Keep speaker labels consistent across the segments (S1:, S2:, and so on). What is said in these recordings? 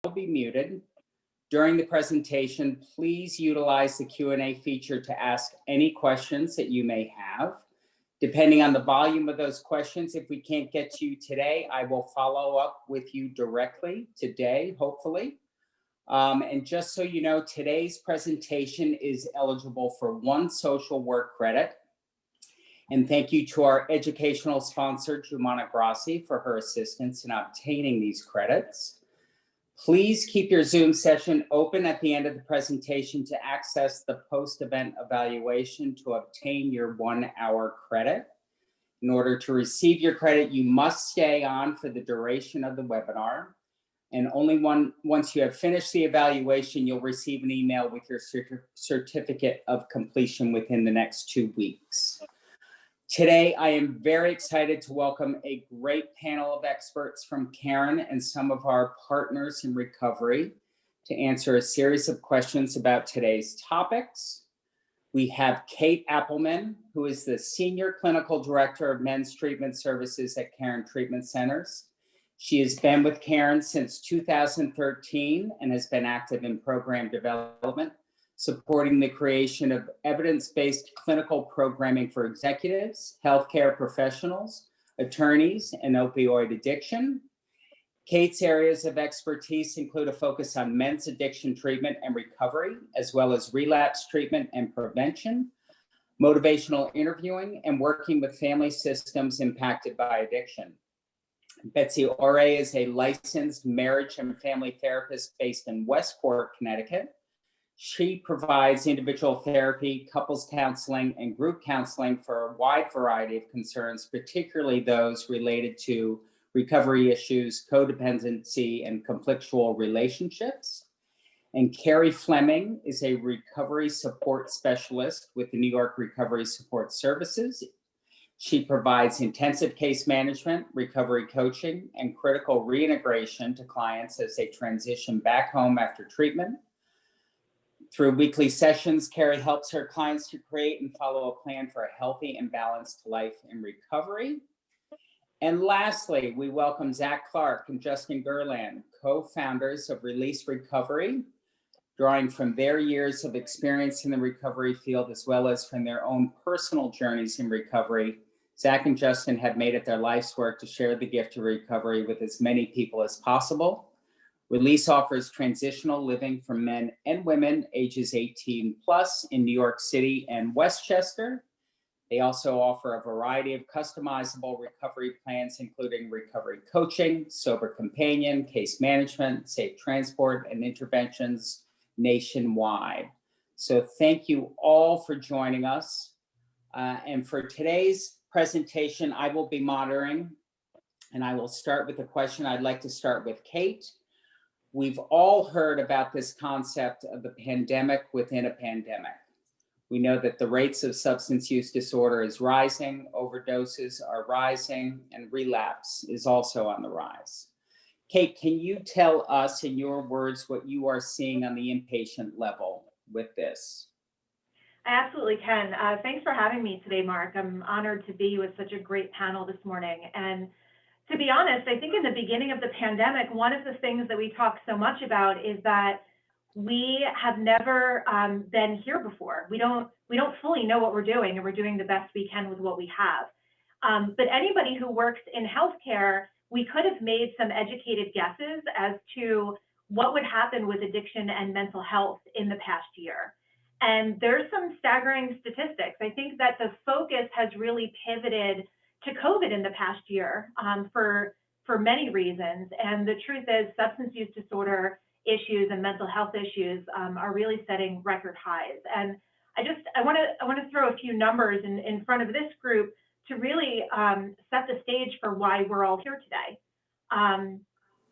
S1: will be muted. During the presentation, please utilize the Q&A feature to ask any questions that you may have. Depending on the volume of those questions, if we can't get to you today, I will follow up with you directly today, hopefully. And just so you know, today's presentation is eligible for 1 social work credit. And thank you to our educational sponsor, Jumana Grassi, for her assistance in obtaining these credits. Please keep your Zoom session open at the end of the presentation to access the post-event evaluation to obtain your 1-hour credit. In order to receive your credit, you must stay on for the duration of the webinar. And only once you have finished the evaluation, you'll receive an email with your certificate of completion within the next 2 weeks. Today, I am very excited to welcome a great panel of experts from Karen and some of our partners in recovery to answer a series of questions about today's topics. We have Kate Appleman, who is the Senior Clinical Director of Men's Treatment Services at Karen Treatment Centers. She has been with Karen since 2013 and has been active in program development, supporting the creation of evidence-based clinical programming for executives, healthcare professionals, attorneys, and opioid addiction. Kate's areas of expertise include a focus on men's addiction treatment and recovery, as well as relapse treatment and prevention, motivational interviewing, and working with family systems impacted by addiction. Betsy Auray is a licensed marriage and family therapist based in Westport, Connecticut. She provides individual therapy, couples counseling, and group counseling for a wide variety of concerns, particularly those related to recovery issues, codependency, and conflictual relationships. And Carrie Flemming is a recovery support specialist with the New York Recovery Support Services. She provides intensive case management, recovery coaching, and critical reintegration to clients as they transition back home after treatment. Through weekly sessions, Carrie helps her clients to create and follow a plan for a healthy and balanced life in recovery. And lastly, we welcome Zach Clark and Justin Gurland, co-founders of Release Recovery, drawing from their years of experience in the recovery field, as well as from their own personal journeys in recovery. Zach and Justin have made it their life's work to share the gift of recovery with as many people as possible. Release offers transitional living for men and women ages 18 plus in New York City and Westchester. They also offer a variety of customizable recovery plans, including recovery coaching, sober companion, case management, safe transport, and interventions nationwide. So thank you all for joining us. And for today's presentation, I will be monitoring, and I will start with a question. I'd like to start with Kate. We've all heard about this concept of the pandemic within a pandemic. We know that the rates of substance use disorder is rising, overdoses are rising, and relapse is also on the rise. Kate, can you tell us in your words what you are seeing on the inpatient level with this?
S2: I absolutely can. Thanks for having me today, Mark. I'm honored to be with such a great panel this morning. And to be honest, I think in the beginning of the pandemic, one of the things that we talked so much about is that we have never been here before. We don't fully know what we're doing, and we're doing the best we can with what we have. But anybody who works in healthcare, we could have made some educated guesses as to what would happen with addiction and mental health in the past year. And there's some staggering statistics. I think that the focus has really pivoted to COVID in the past year for many reasons. And the truth is, substance use disorder issues and mental health issues are really setting record highs. And I want to throw a few numbers in front of this group to really set the stage for why we're all here today.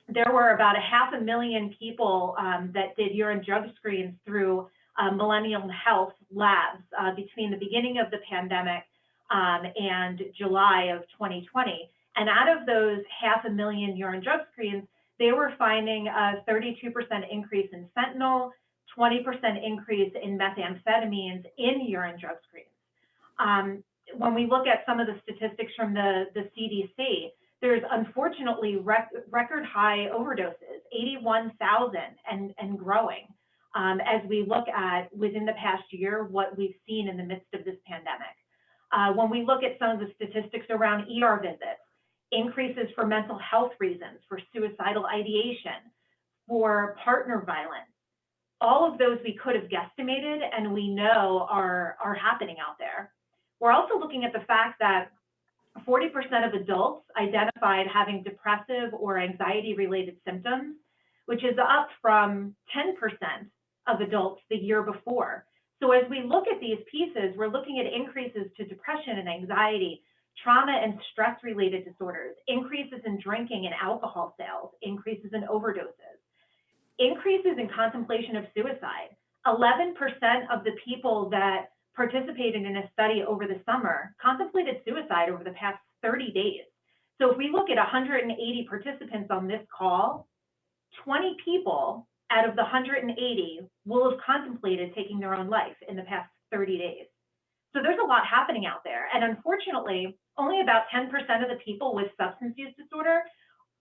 S2: There were about 500,000 people that did urine drug screens through Millennium Health Labs between the beginning of the pandemic and July of 2020. And out of those 500,000 urine drug screens, they were finding a 32% increase in fentanyl, 20% increase in methamphetamines in urine drug screens. When we look at some of the statistics from the CDC, There's unfortunately record high overdoses, 81,000 and growing, as we look at within the past year, what we've seen in the midst of this pandemic. When we look at some of the statistics around ER visits, increases for mental health reasons, for suicidal ideation, for partner violence, all of those we could have guesstimated and we know are happening out there. We're also looking at the fact that 40% of adults identified having depressive or anxiety-related symptoms, which is up from 10% of adults the year before. So as we look at these pieces, we're looking at increases to depression and anxiety, trauma and stress-related disorders, increases in drinking and alcohol sales, increases in overdoses, increases in contemplation of suicide. 11% of the people that participated in a study over the summer contemplated suicide over the past 30 days. So if we look at 180 participants on this call, 20 people out of the 180 will have contemplated taking their own life in the past 30 days. So there's a lot happening out there. And unfortunately, only about 10% of the people with substance use disorder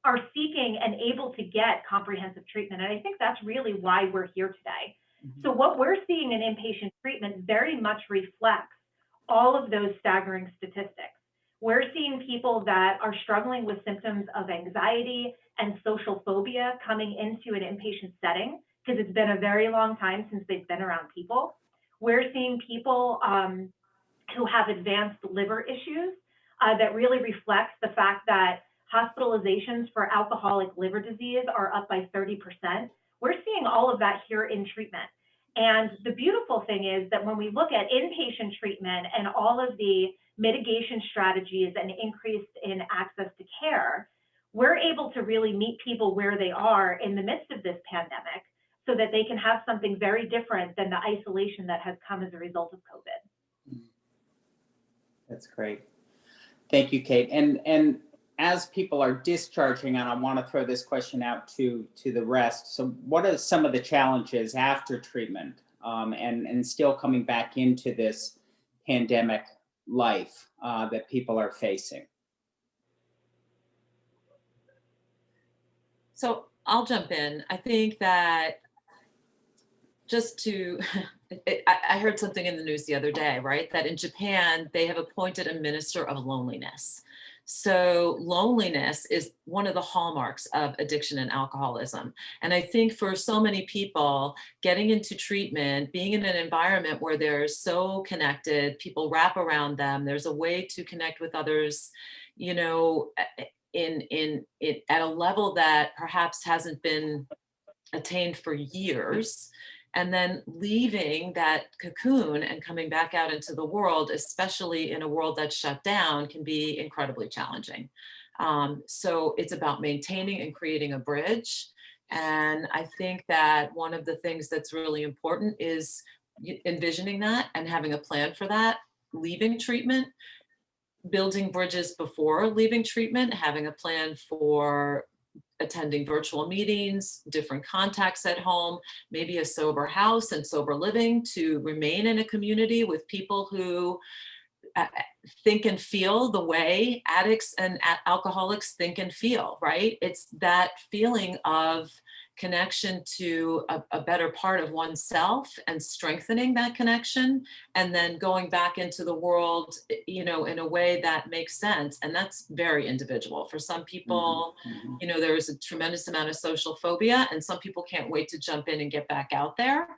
S2: are seeking and able to get comprehensive treatment. And I think that's really why we're here today. So what we're seeing in inpatient treatment very much reflects all of those staggering statistics. We're seeing people that are struggling with symptoms of anxiety and social phobia coming into an inpatient setting because it's been a very long time since they've been around people. We're seeing people who have advanced liver issues that really reflects the fact that hospitalizations for alcoholic liver disease are up by 30%. We're seeing all of that here in treatment. And the beautiful thing is that when we look at inpatient treatment and all of the mitigation strategies and increase in access to care, we're able to really meet people where they are in the midst of this pandemic so that they can have something very different than the isolation that has come as a result of COVID.
S1: That's great. Thank you, Kate. And as people are discharging, and I want to throw this question out to the rest. So what are some of the challenges after treatment and still coming back into this pandemic life that people are facing?
S3: So I'll jump in. I think that just to, I heard something in the news the other day, right? That in Japan, they have appointed a minister of loneliness. So loneliness is one of the hallmarks of addiction and alcoholism. And I think for so many people, getting into treatment, being in an environment where they're so connected, people wrap around them, there's a way to connect with others, you know, at a level that perhaps hasn't been attained for years. And then leaving that cocoon and coming back out into the world, especially in a world that's shut down, can be incredibly challenging. So it's about maintaining and creating a bridge. And I think that one of the things that's really important is envisioning that and having a plan for that, leaving treatment, building bridges before leaving treatment, having a plan for attending virtual meetings, different contacts at home, maybe a sober house and sober living to remain in a community with people who think and feel the way addicts and alcoholics think and feel, right? It's that feeling of connection to a better part of oneself and strengthening that connection and then going back into the world, you know, in a way that makes sense. And that's very individual. For some people, you know, there's a tremendous amount of social phobia and some people can't wait to jump in and get back out there.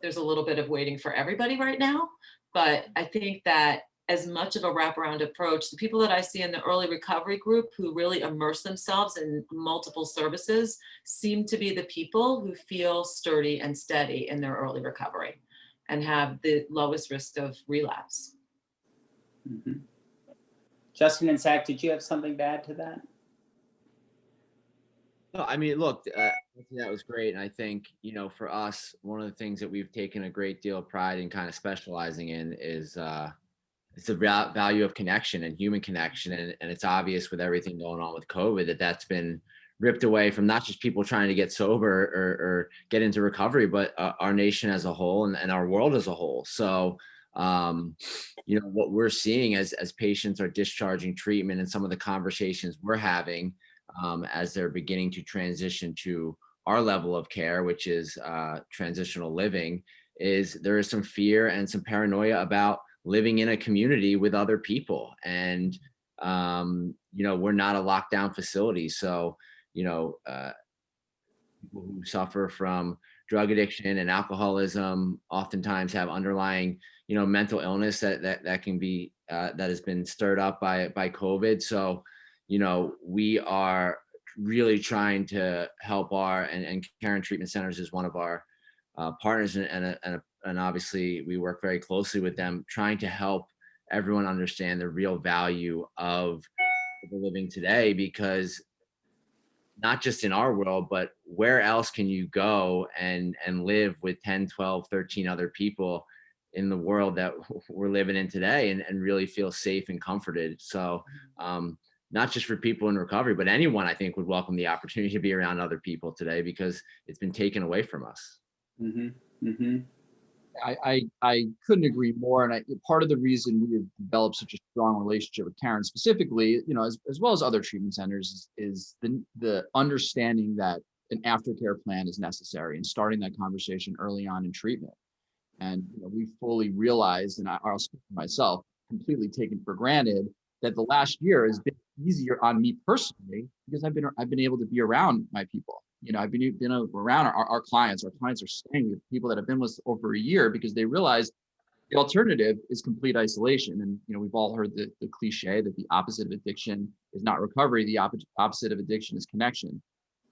S3: There's a little bit of waiting for everybody right now. But I think that as much of a wraparound approach, the people that I see in the early recovery group who really immerse themselves in multiple services seem to be the people who feel sturdy and steady in their early recovery and have the lowest risk of relapse.
S1: Justin and Zach, did you have something to add to that?
S4: No, I mean, look, that was great. And I think, you know, for us, one of the things that we've taken a great deal of pride in kind of specializing in is it's the value of connection and human connection. And it's obvious with everything going on with COVID that that's been ripped away from not just people trying to get sober or get into recovery, but our nation as a whole and our world as a whole. So What we're seeing as patients are discharging treatment and some of the conversations we're having as they're beginning to transition to our level of care, which is transitional living, is there is some fear and some paranoia about living in a community with other people. And, we're not a lockdown facility. So, people who suffer from drug addiction and alcoholism oftentimes have underlying, mental illness that can be, that has been stirred up by COVID. So, we are really trying to help and Care and Treatment Centers is one of our partners, and obviously we work very closely with them, trying to help everyone understand the real value of the living today, because not just in our world, but where else can you go and live with 10, 12, 13 other people in the world that we're living in today and really feel safe and comforted. So not just for people in recovery, but anyone I think would welcome the opportunity to be around other people today, because it's been taken away from us.
S1: Mm-hmm. Mm-hmm.
S5: I couldn't agree more. And part of the reason we have developed such a strong relationship with Karen specifically, as well as other treatment centers, is the understanding that an aftercare plan is necessary and starting that conversation early on in treatment. And we fully realized, and I'll speak for myself, completely taken for granted, that the last year has been easier on me personally because I've been able to be around my people. I've been around our clients. Our clients are staying with people that have been with us over a year because they realize the alternative is complete isolation. And we've all heard the cliche that the opposite of addiction is not recovery. The opposite of addiction is connection.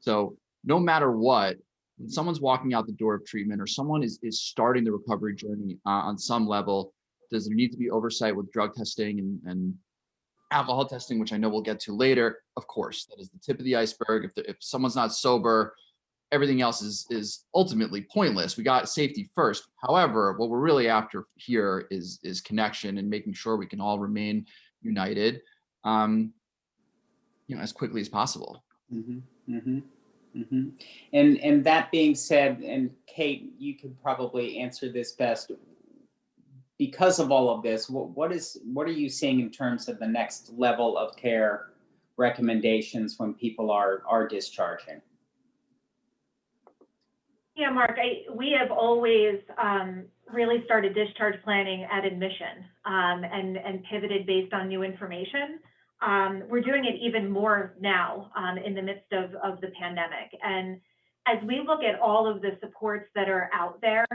S5: So no matter what, when someone's walking out the door of treatment or someone is starting the recovery journey on some level, does there need to be oversight with drug testing and alcohol testing, which I know we'll get to later? Of course, that is the tip of the iceberg. If someone's not sober, everything else is ultimately pointless. We got safety first. However, what we're really after here is connection and making sure we can all remain united, as quickly as possible.
S1: Mm-hmm. Mm-hmm. Mm-hmm. And that being said, and Kate, you could probably answer this best. Because of all of this, what are you seeing in terms of the next level of care recommendations when people are discharging?
S2: Yeah, Mark, we have always really started discharge planning at admission and pivoted based on new information. We're doing it even more now in the midst of the pandemic. And as we look at all of the supports that are out there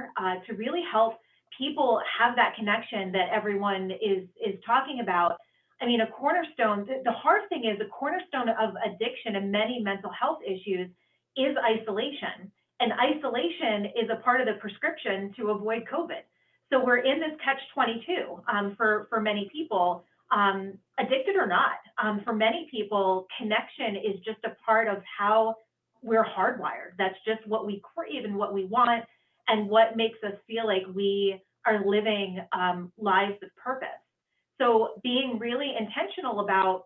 S2: to really help people have that connection that everyone is talking about, I mean, a cornerstone, the hard thing is a cornerstone of addiction and many mental health issues is isolation. And isolation is a part of the prescription to avoid COVID. So we're in this catch-22 for many people, addicted or not. For many people, connection is just a part of how we're hardwired. That's just what we crave and what we want and what makes us feel like we are living lives with purpose. So being really intentional about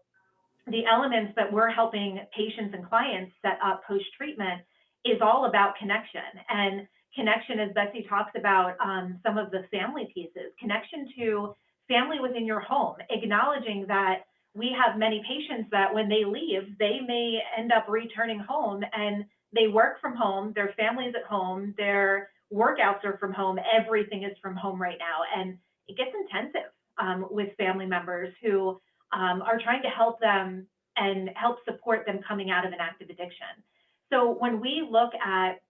S2: the elements that we're helping patients and clients set up post-treatment is all about connection. And connection, as Betsy talks about, some of the family pieces, connection to family within your home, acknowledging that we have many patients that when they leave, they may end up returning home and they work from home, their family's at home, their workouts are from home, everything is from home right now. And it gets intensive with family members who are trying to help them and help support them coming out of an active addiction. So when we look at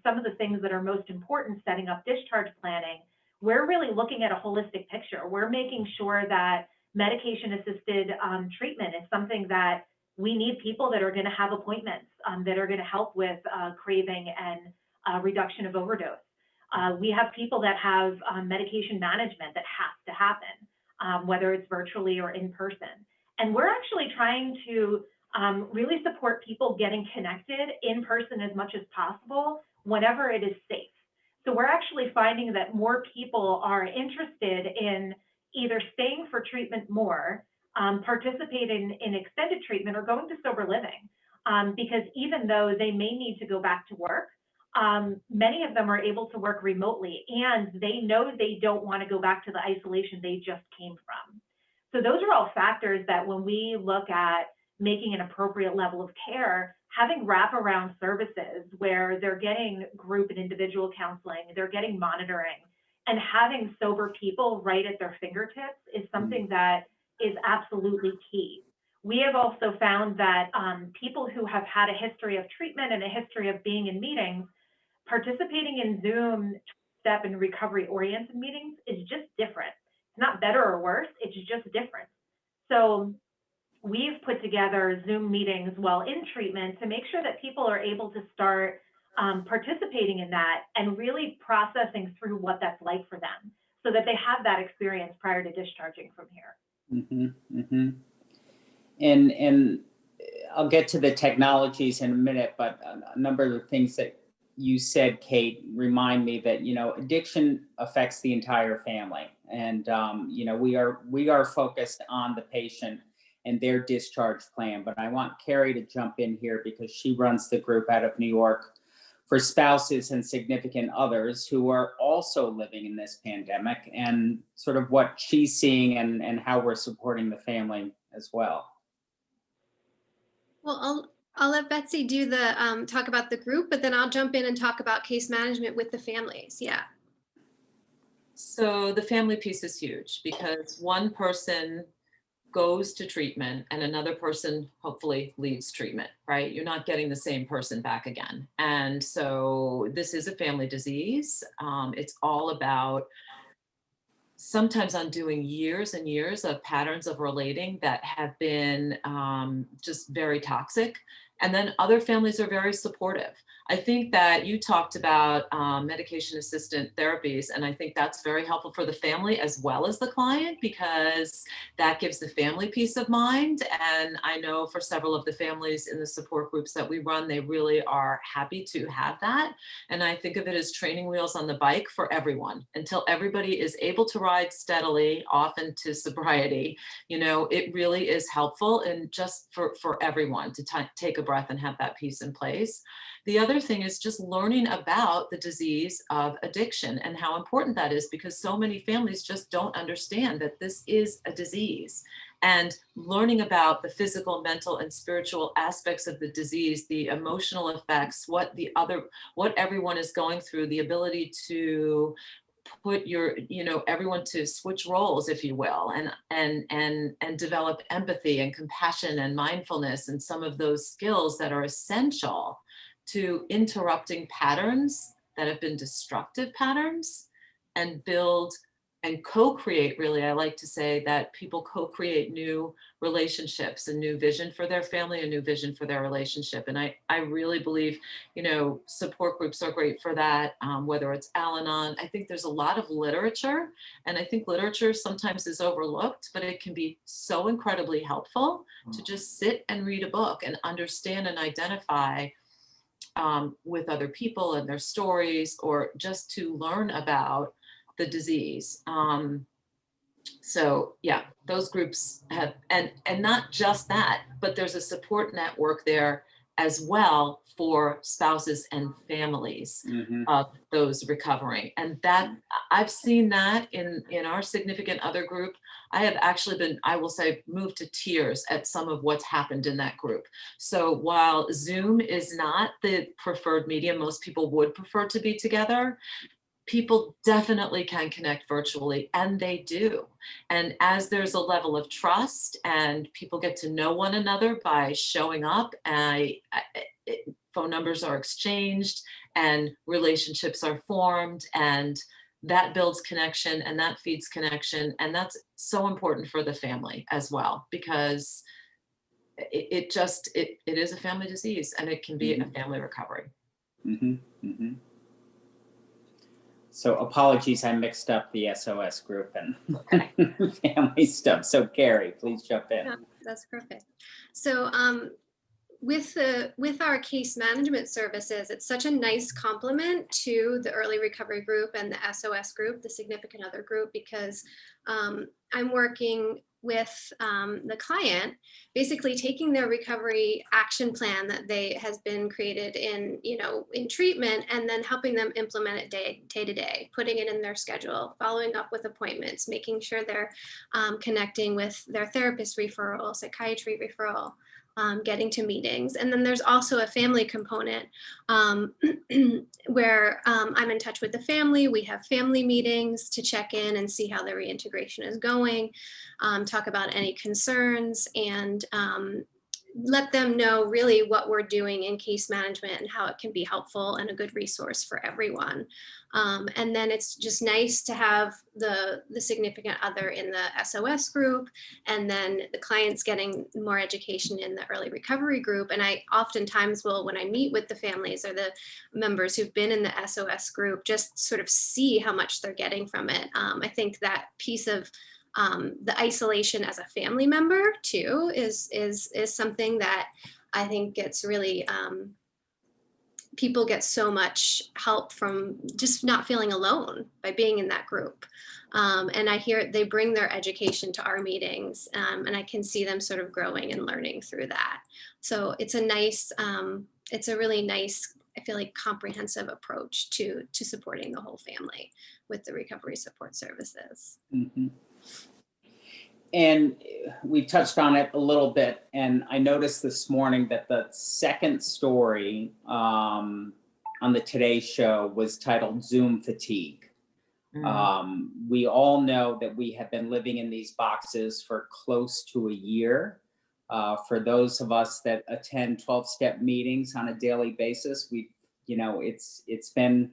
S2: some of the things that are most important setting up discharge planning, we're really looking at a holistic picture. We're making sure that medication-assisted treatment is something that we need people that are going to have appointments that are going to help with craving and reduction of overdose. We have people that have medication management that has to happen, whether it's virtually or in person. And we're actually trying to really support people getting connected in person as much as possible whenever it is safe. So we're actually finding that more people are interested in either staying for treatment more, participating in extended treatment, or going to sober living. Because even though they may need to go back to work, many of them are able to work remotely, and they know they don't want to go back to the isolation they just came from. So those are all factors that when we look at making an appropriate level of care, having wraparound services where they're getting group and individual counseling, they're getting monitoring, and having sober people right at their fingertips is something that is absolutely key. We have also found that people who have had a history of treatment and a history of being in meetings, participating in Zoom step and recovery-oriented meetings is just different. It's not better or worse, it's just different. So we've put together Zoom meetings while in treatment to make sure that people are able to start participating in that and really processing through what that's like for them so that they have that experience prior to discharging from here.
S1: And I'll get to the technologies in a minute, but a number of the things that you said, Kate, remind me that, you know, addiction affects the entire family. And, you know, we are focused on the patient and their discharge plan. But I want Carrie to jump in here because she runs the group out of New York for spouses and significant others who are also living in this pandemic, and sort of what she's seeing and how we're supporting the family as well.
S6: Well, I'll let Betsy do the talk about the group, but then I'll jump in and talk about case management with the families. Yeah.
S3: So the family piece is huge because one person goes to treatment and another person hopefully leaves treatment, right? You're not getting the same person back again. And so this is a family disease. It's all about sometimes undoing years and years of patterns of relating that have been just very toxic. And then other families are very supportive. I think that you talked about medication assisted therapies, and I think that's very helpful for the family as well as the client, because that gives the family peace of mind. And I know for several of the families in the support groups that we run, they really are happy to have that. And I think of it as training wheels on the bike for everyone until everybody is able to ride steadily off into sobriety. You know, it really is helpful, and just for everyone to take a breath and have that peace in place. The other thing is just learning about the disease of addiction and how important that is, because so many families just don't understand that this is a disease. And learning about the physical, mental, and spiritual aspects of the disease, the emotional effects, what everyone is going through, the ability to put everyone to switch roles, if you will, and develop empathy and compassion and mindfulness and some of those skills that are essential to interrupting patterns that have been destructive patterns, and build and co-create. Really, I like to say that people co-create new relationships, a new vision for their family, a new vision for their relationship. And I really believe, support groups are great for that, whether it's Al-Anon. I think there's a lot of literature, and I think literature sometimes is overlooked, but it can be so incredibly helpful to just sit and read a book and understand and identify with other people and their stories, or just to learn about the disease. So yeah, those groups have, and not just that, but there's a support network there as well for spouses and families of those recovering. And that I've seen that in our significant other group. I have actually been, I will say, moved to tears at some of what's happened in that group. So while Zoom is not the preferred medium, most people would prefer to be together, people definitely can connect virtually, and they do. And as there's a level of trust and people get to know one another by showing up, phone numbers are exchanged and relationships are formed, and that builds connection and that feeds connection. And that's so important for the family as well, because it is a family disease, and it can be a family recovery.
S1: So apologies, I mixed up the SOS group and family stuff. So Carrie, please jump in.
S6: Yeah, that's perfect. So with our case management services, it's such a nice complement to the early recovery group and the SOS group, the significant other group, because I'm working with the client, basically taking their recovery action plan that has been created in, in treatment, and then helping them implement it day to day, putting it in their schedule, following up with appointments, making sure they're connecting with their therapist referral, psychiatry referral, getting to meetings. And then there's also a family component where I'm in touch with the family. We have family meetings to check in and see how the reintegration is going, talk about any concerns, and let them know really what we're doing in case management and how it can be helpful and a good resource for everyone. And then it's just nice to have the significant other in the SOS group, and then the clients getting more education in the early recovery group. And I oftentimes will, when I meet with the families or the members who've been in the SOS group, just sort of see how much they're getting from it. I think that piece of the isolation as a family member too is something that I think gets really, people get so much help from just not feeling alone by being in that group. And I hear they bring their education to our meetings, and I can see them sort of growing and learning through that. So it's a nice, it's a really nice, I feel like, comprehensive approach to supporting the whole family with the recovery support services.
S1: Mm-hmm. And we touched on it a little bit, and I noticed this morning that the second story on the Today Show was titled Zoom Fatigue. We all know that we have been living in these boxes for close to a year. For those of us that attend 12-step meetings on a daily basis, it's been,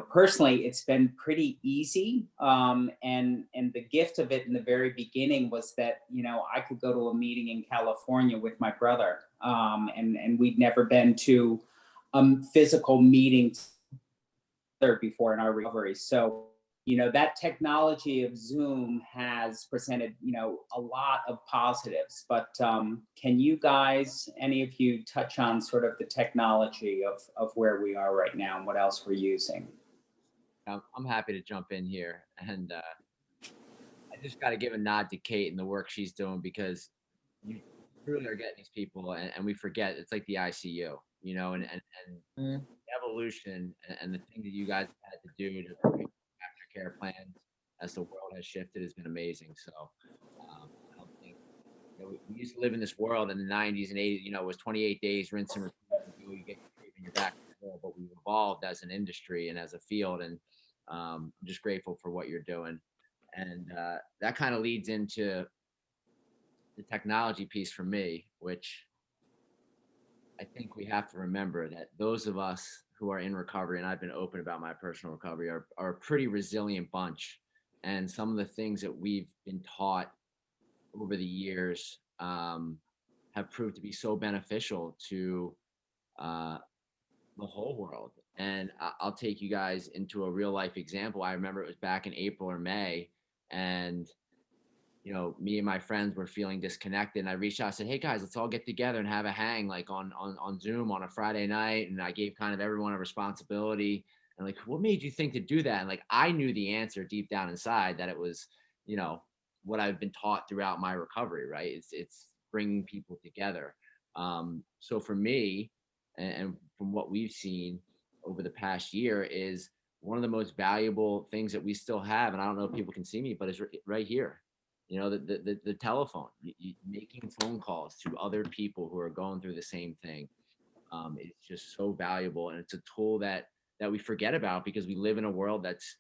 S1: personally, it's been pretty easy. And the gift of it in the very beginning was that, I could go to a meeting in California with my brother, and we'd never been to a physical meeting before in our recovery. So, that technology of Zoom has presented, a lot of positives, but can you guys, any of you, touch on sort of the technology of where we are right now and what else we're using?
S4: I'm happy to jump in here, and I just got to give a nod to Kate and the work she's doing, because you really are getting these people, and we forget it's like the ICU, and evolution and the thing that you guys had to do to create aftercare plans as the world has shifted has been amazing. So I don't think, we used to live in this world in the 90s and 80s, it was 28 days, rinse and repeat, you get your treatment, you're back to the world. But we've evolved as an industry and as a field, and I'm just grateful for what you're doing. And that kind of leads into the technology piece for me, which I think we have to remember that those of us who are in recovery, and I've been open about my personal recovery, are a pretty resilient bunch. And some of the things that we've been taught over the years have proved to be so beneficial to the whole world. And I'll take you guys into a real life example. I remember it was back in April or May, and me and my friends were feeling disconnected, and I reached out, I said, hey guys, let's all get together and have a hang, like on Zoom on a Friday night. And I gave kind of everyone a responsibility, and like, what made you think to do that? And like, I knew the answer deep down inside, that it was, what I've been taught throughout my recovery, right? It's bringing people together. So for me, and from what we've seen over the past year, is one of the most valuable things that we still have, and I don't know if people can see me, but it's right here. The telephone, making phone calls to other people who are going through the same thing. It's just so valuable, and it's a tool that we forget about, because we live in a world that's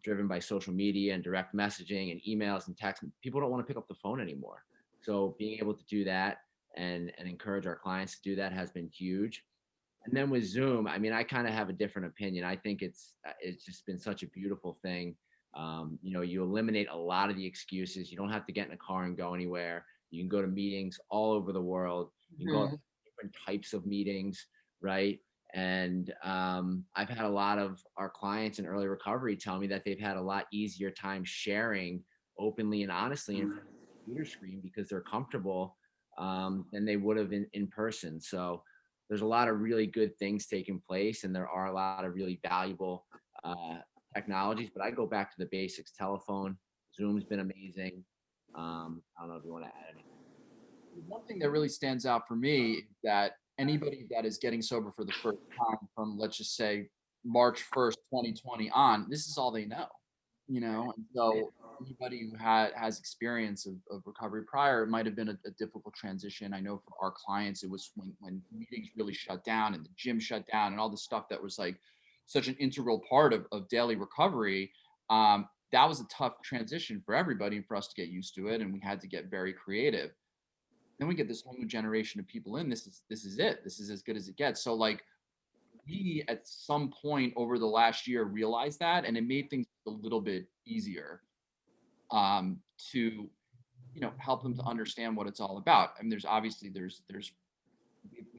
S4: driven by social media and direct messaging and emails and text. People don't want to pick up the phone anymore. So being able to do that and encourage our clients to do that has been huge. And then with Zoom, I mean, I kind of have a different opinion. I think it's just been such a beautiful thing. You eliminate a lot of the excuses. You don't have to get in a car and go anywhere. You can go to meetings all over the world. You can go to different types of meetings, right? And I've had a lot of our clients in early recovery tell me that they've had a lot easier time sharing openly and honestly in front of the computer screen, because they're comfortable than they would have in person. So there's a lot of really good things taking place, and there are a lot of really valuable technologies. But I go back to the basics. Telephone, Zoom's been amazing. I don't know if you want to add anything.
S5: One thing that really stands out for me is that anybody that is getting sober for the first time from, let's just say, March 1st, 2020 on, this is all they know, And so anybody who has experience of recovery prior, it might have been a difficult transition. I know for our clients, it was when meetings really shut down and the gym shut down and all the stuff that was like such an integral part of daily recovery. That was a tough transition for everybody and for us to get used to it. And we had to get very creative. Then we get this whole new generation of people in. This is it. This is as good as it gets. So like we at some point over the last year realized that, and it made things a little bit easier to help them to understand what it's all about. I mean, there's we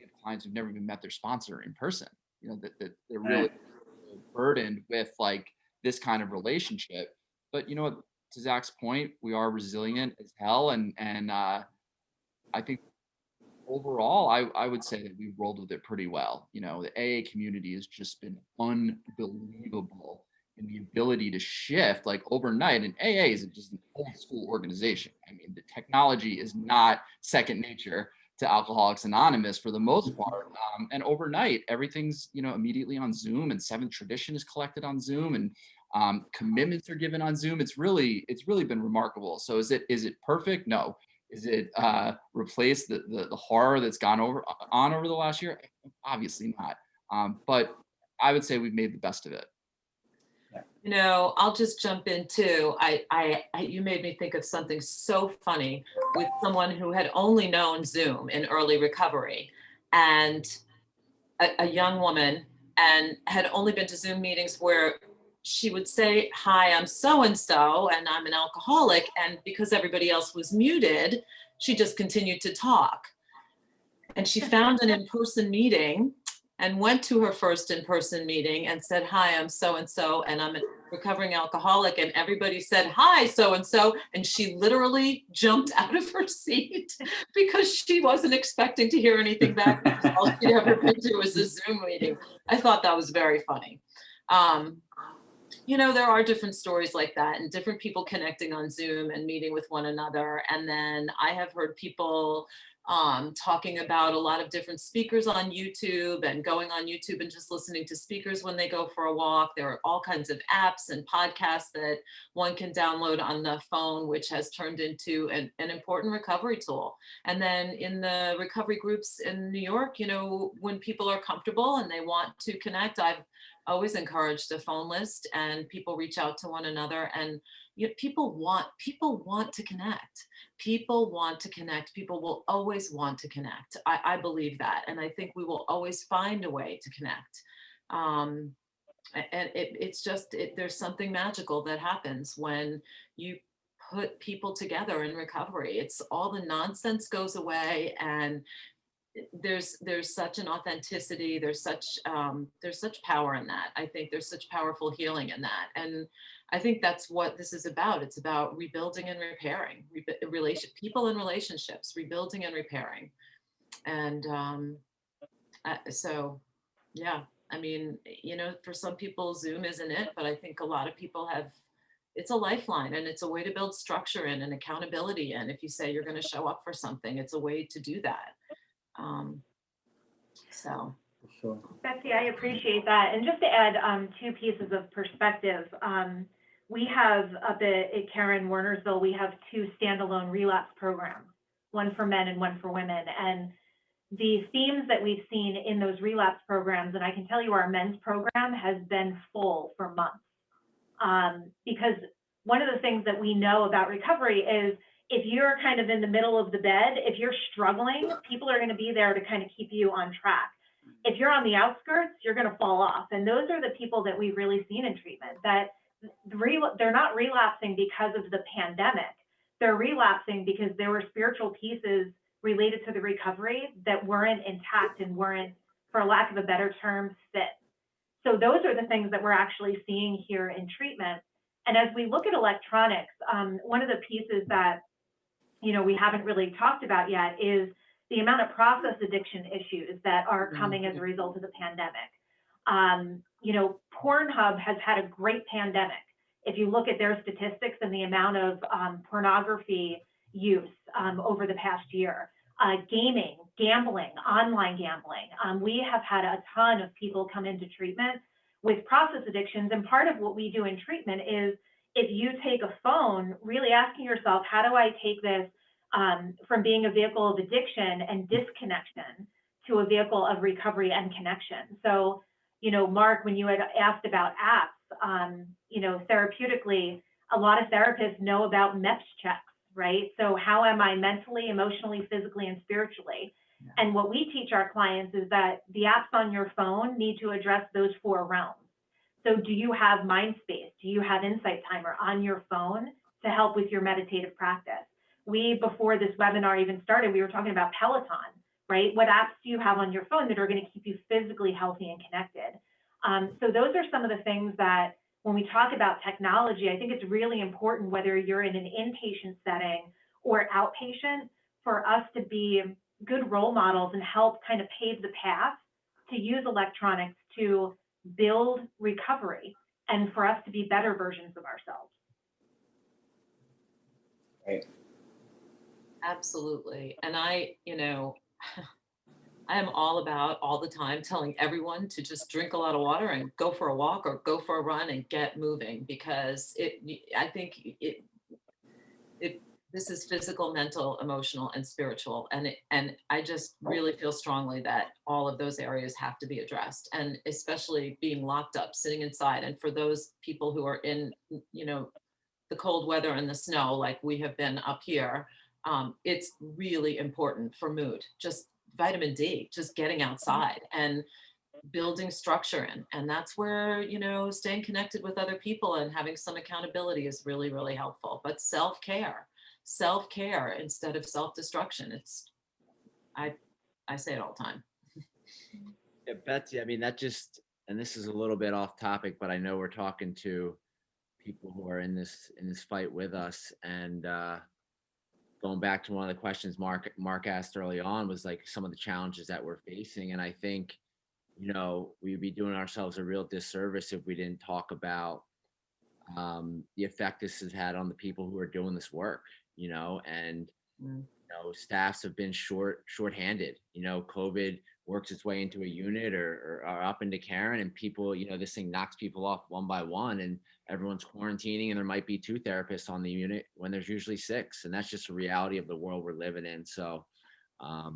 S5: have clients who've never even met their sponsor in person. That they're really burdened with like this kind of relationship. But to Zach's point, we are resilient as hell, and I think overall, I would say that we've rolled with it pretty well. The AA community has just been unbelievable in the ability to shift like overnight. And AA is just an old school organization. I mean, the technology is not second nature to Alcoholics Anonymous for the most part. And overnight, everything's, immediately on Zoom, and Seventh Tradition is collected on Zoom, and commitments are given on Zoom. It's really been remarkable. So is it perfect? No. Is it replace the horror that's gone on over the last year? Obviously not. But I would say we've made the best of it.
S3: I'll just jump in too. You made me think of something so funny with someone who had only known Zoom in early recovery, and a young woman, and had only been to Zoom meetings where she would say, "Hi, I'm so-and-so, and I'm an alcoholic." And because everybody else was muted, she just continued to talk. And she found an in-person meeting and went to her first in-person meeting and said, "Hi, I'm so-and-so, and I'm a recovering alcoholic." And everybody said, "Hi, so-and-so." And she literally jumped out of her seat because she wasn't expecting to hear anything back. Because all she'd ever been to was a Zoom meeting. I thought that was very funny. There are different stories like that, and different people connecting on Zoom and meeting with one another. And then I have heard people talking about a lot of different speakers on YouTube, and going on YouTube and just listening to speakers when they go for a walk. There are all kinds of apps and podcasts that one can download on the phone, which has turned into an important recovery tool. And then in the recovery groups in New York, when people are comfortable and they want to connect, I've always encouraged a phone list, and people reach out to one another, and people want to connect. People want to connect. People will always want to connect. I believe that. And I think we will always find a way to connect. And there's something magical that happens when you put people together in recovery. It's all the nonsense goes away, and there's such an authenticity. There's such power in that. I think there's such powerful healing in that. And I think that's what this is about. It's about rebuilding and repairing people in relationships, rebuilding and repairing. And so, yeah, I mean, for some people, Zoom isn't it, but I think a lot of people it's a lifeline, and it's a way to build structure in and accountability in. If you say you're going to show up for something, it's a way to do that. So.
S1: Sure.
S2: Betsy, I appreciate that. And just to add two pieces of perspective, we have up at Karen Wernersville, we have two standalone relapse programs, one for men and one for women. And the themes that we've seen in those relapse programs, and I can tell you our men's program has been full for months. Because one of the things that we know about recovery is if you're kind of in the middle of the bed, if you're struggling, people are going to be there to kind of keep you on track. If you're on the outskirts, you're going to fall off. And those are the people that we've really seen in treatment, that they're not relapsing because of the pandemic. They're relapsing because there were spiritual pieces related to the recovery that weren't intact and weren't, for lack of a better term, fit. So those are the things that we're actually seeing here in treatment. And as we look at electronics, one of the pieces that we haven't really talked about yet is the amount of process addiction issues that are coming as a result of the pandemic. Pornhub has had a great pandemic. If you look at their statistics and the amount of pornography use over the past year. Gaming, gambling, online gambling. We have had a ton of people come into treatment with process addictions. And part of what we do in treatment is, if you take a phone, really asking yourself, how do I take this from being a vehicle of addiction and disconnection to a vehicle of recovery and connection? So, you know, Mark, when you had asked about apps, you know, therapeutically, a lot of therapists know about MEPS checks, right? So how am I mentally, emotionally, physically, and spiritually? Yeah. And what we teach our clients is that the apps on your phone need to address those 4 realms. So do you have Mindspace? Do you have Insight Timer on your phone to help with your meditative practice? Before this webinar even started, we were talking about Peloton, right? What apps do you have on your phone that are going to keep you physically healthy and connected? So those are some of the things that, when we talk about technology, I think it's really important, whether you're in an inpatient setting or outpatient, for us to be good role models and help kind of pave the path to use electronics to build recovery and for us to be better versions of ourselves.
S1: Right.
S3: Absolutely. And I, you know, I am all about all the time telling everyone to just drink a lot of water and go for a walk or go for a run and get moving, because I think this is physical, mental, emotional, and spiritual. And I just really feel strongly that all of those areas have to be addressed, and especially being locked up, sitting inside. And for those people who are in, you know, the cold weather and the snow, like we have been up here, it's really important for mood, just vitamin D, just getting outside and building structure in. And that's where, you know, staying connected with other people and having some accountability is really, really helpful. But self-care instead of self-destruction. I say it all the time.
S4: Yeah, Betsy, I mean, that just, and this is a little bit off topic, but I know we're talking to people who are in this fight with us, and going back to one of the questions Mark asked early on, was like some of the challenges that we're facing. And I think, you know, we'd be doing ourselves a real disservice if we didn't talk about the effect this has had on the people who are doing this work, you know, and you know, staffs have been shorthanded. You know, COVID works its way into a unit or up into Karen, and people, you know, this thing knocks people off one by one, and everyone's quarantining, and there might be 2 therapists on the unit when there's usually 6. And that's just a reality of the world we're living in. So I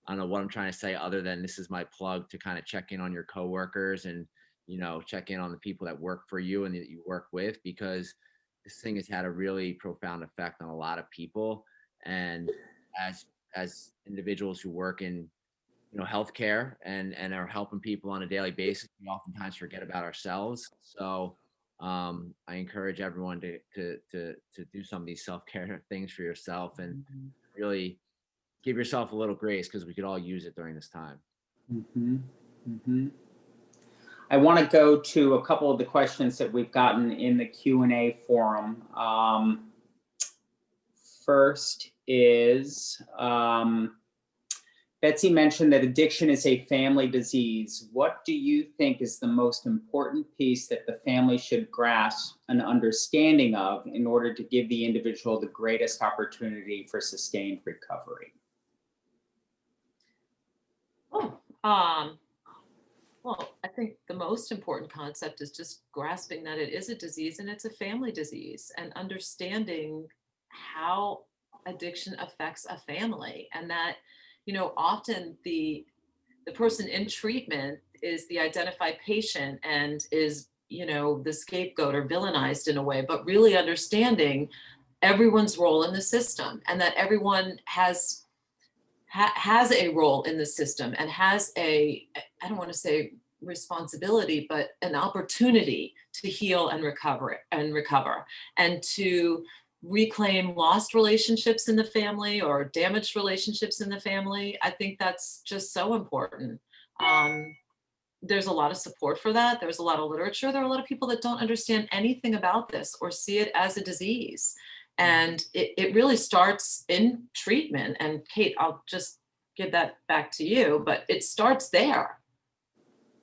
S4: don't know what I'm trying to say, other than this is my plug to kind of check in on your coworkers and, you know, check in on the people that work for you and that you work with, because this thing has had a really profound effect on a lot of people. And as individuals who work in, you know, healthcare and are helping people on a daily basis, we oftentimes forget about ourselves. So I encourage everyone to do some of these self-care things for yourself, and really give yourself a little grace, because we could all use it during this time.
S1: I want to go to a couple of the questions that we've gotten in the Q&A forum. First is, Betsy mentioned that addiction is a family disease. What do you think is the most important piece that the family should grasp an understanding of in order to give the individual the greatest opportunity for sustained recovery?
S3: Well, I think the most important concept is just grasping that it is a disease and it's a family disease, and understanding how addiction affects a family, and that, you know, often the person in treatment is the identified patient and is, you know, the scapegoat or villainized in a way, but really understanding everyone's role in the system, and that everyone has a role in the system and has I don't want to say responsibility, but an opportunity to heal and recover and to reclaim lost relationships in the family or damaged relationships in the family. I think that's just so important. There's a lot of support for that. There's a lot of literature. There are a lot of people that don't understand anything about this or see it as a disease. And it really starts in treatment. And Kate, I'll just give that back to you, but it starts there.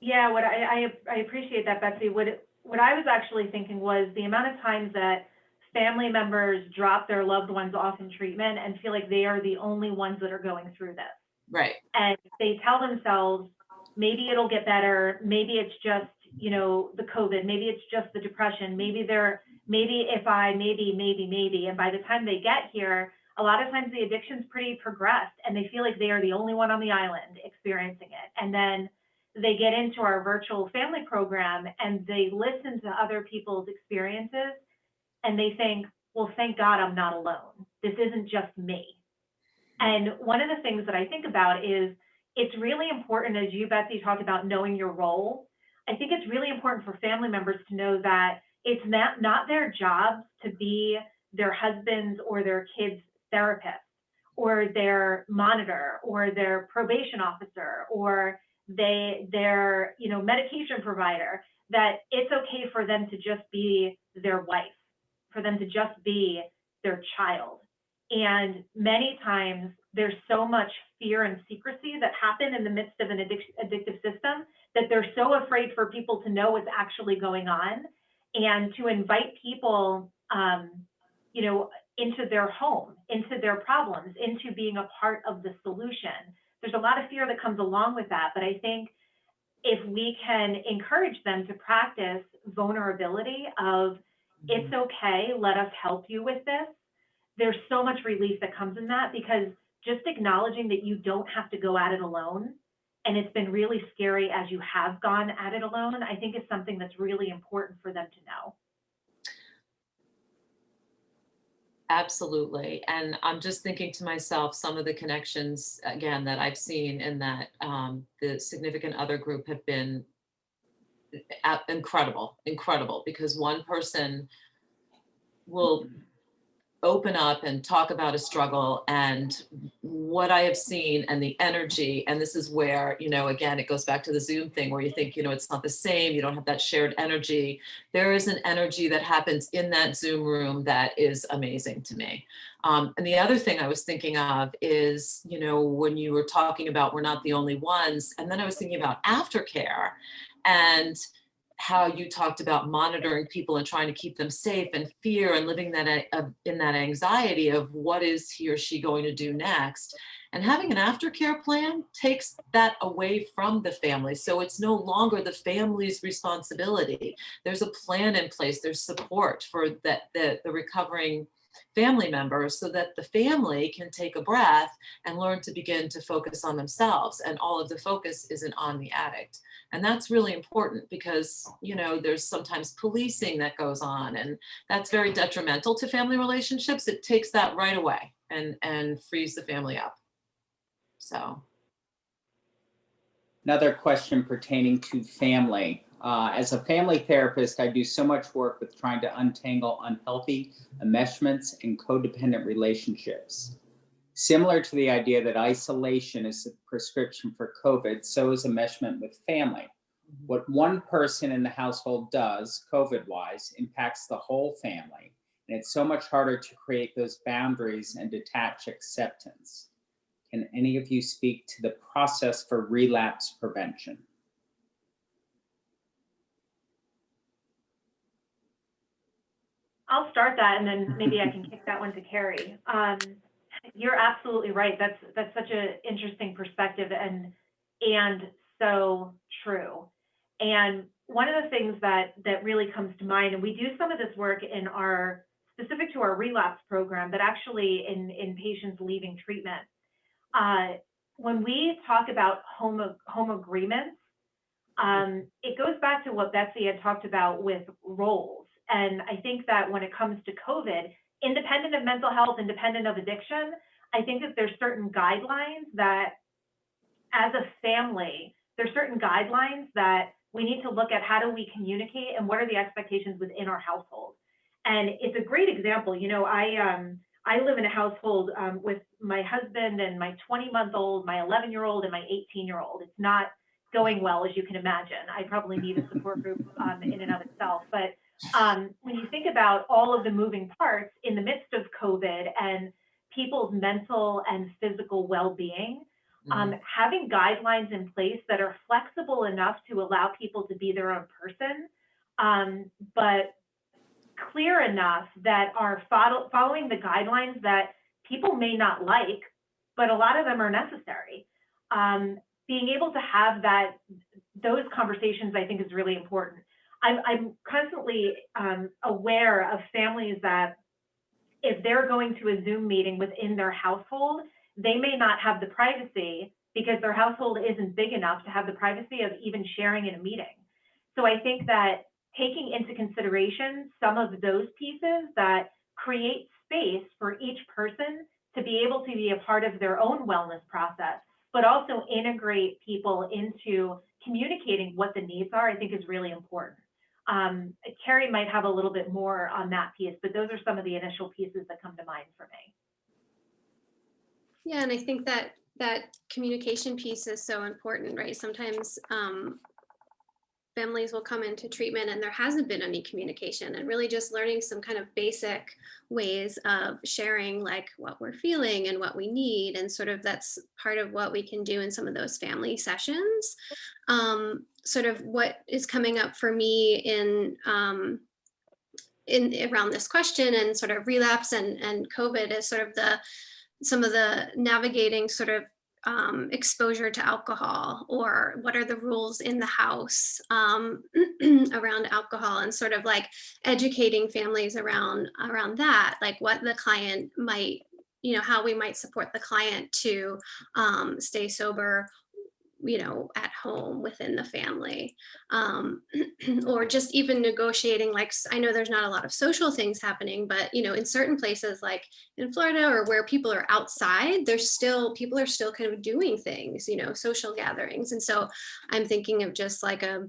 S2: Yeah, what I appreciate that, Betsy. What I was actually thinking was the amount of times that family members drop their loved ones off in treatment and feel like they are the only ones that are going through this.
S3: Right.
S2: And they tell themselves, maybe it'll get better. Maybe it's just, you know, the COVID. Maybe it's just the depression. Maybe. And by the time they get here, a lot of times the addiction's pretty progressed and they feel like they are the only one on the island experiencing it. And then they get into our virtual family program and they listen to other people's experiences and they think, well, thank God I'm not alone. This isn't just me. And one of the things that I think about is it's really important, as you, Betsy, talked about knowing your role. I think it's really important for family members to know that it's not their job to be their husband's or their kid's therapist or their monitor or their probation officer or their medication provider, that it's okay for them to just be their wife, for them to just be their child. And many times there's so much fear and secrecy that happen in the midst of an addictive system that they're so afraid for people to know what's actually going on, and to invite people, into their home, into their problems, into being a part of the solution. There's a lot of fear that comes along with that, but I think if we can encourage them to practice vulnerability of, it's okay, let us help you with this, there's so much relief that comes in that, because just acknowledging that you don't have to go at it alone, and it's been really scary as you have gone at it alone, I think is something that's really important for them to know.
S3: Absolutely. And I'm just thinking to myself, some of the connections, again, that I've seen in that the significant other group have been incredible, because one person will open up and talk about a struggle, and what I have seen and the energy, and this is where, again, it goes back to the Zoom thing where you think, it's not the same, you don't have that shared energy. There is an energy that happens in that Zoom room that is amazing to me. And the other thing I was thinking of is, when you were talking about we're not the only ones, and then I was thinking about Aftercare and how you talked about monitoring people and trying to keep them safe and fear and living in that anxiety of what is he or she going to do next. And having an aftercare plan takes that away from the family. So it's no longer the family's responsibility. There's a plan in place. There's support for the recovering family members so that the family can take a breath and learn to begin to focus on themselves. And all of the focus isn't on the addict. And that's really important because, there's sometimes policing that goes on, and that's very detrimental to family relationships. It takes that right away and frees the family up. So.
S1: Another question pertaining to family. As a family therapist, I do so much work with trying to untangle unhealthy enmeshments and codependent relationships. Similar to the idea that isolation is the prescription for COVID, so is enmeshment with family. What one person in the household does, COVID-wise, impacts the whole family, and it's so much harder to create those boundaries and detach acceptance. Can any of you speak to the process for relapse prevention?
S2: I'll start that, and then maybe I can kick that one to Carrie. You're absolutely right. That's such an interesting perspective and so true. And one of the things that really comes to mind, and we do some of this work in specific to our relapse program, but actually in patients leaving treatment. When we talk about home agreements, it goes back to what Betsy had talked about with roles. And I think that when it comes to COVID, independent of mental health, independent of addiction, I think that there's certain guidelines that, as a family, there's certain guidelines that we need to look at. How do we communicate, and what are the expectations within our household? And it's a great example. I live in a household with my husband and my 20-month-old, my 11-year-old, and my 18-year-old. It's not going well, as you can imagine. I probably need a support group in and of itself. But when you think about all of the moving parts in the midst of COVID and people's mental and physical well-being, having guidelines in place that are flexible enough to allow people to be their own person, but clear enough that are following the guidelines that people may not like, but a lot of them are necessary. Being able to have those conversations, I think, is really important. I'm constantly aware of families that if they're going to a Zoom meeting within their household, they may not have the privacy because their household isn't big enough to have the privacy of even sharing in a meeting. So I think that taking into consideration some of those pieces that create space for each person to be able to be a part of their own wellness process, but also integrate people into communicating what the needs are, I think is really important. Carrie might have a little bit more on that piece, but those are some of the initial pieces that come to mind for me.
S6: Yeah, and I think that communication piece is so important, right? Sometimes families will come into treatment and there hasn't been any communication, and really just learning some kind of basic ways of sharing like what we're feeling and what we need. And sort of that's part of what we can do in some of those family sessions. Sort of what is coming up for me in around this question and sort of relapse and COVID is sort of some of the navigating sort of exposure to alcohol, or what are the rules in the house around alcohol, and sort of like educating families around that, like what the client might, how we might support the client to stay sober, at home within the family, or just even negotiating, like, I know there's not a lot of social things happening, but, in certain places like in Florida or where people are outside, people are still kind of doing things, social gatherings. And so I'm thinking of just like a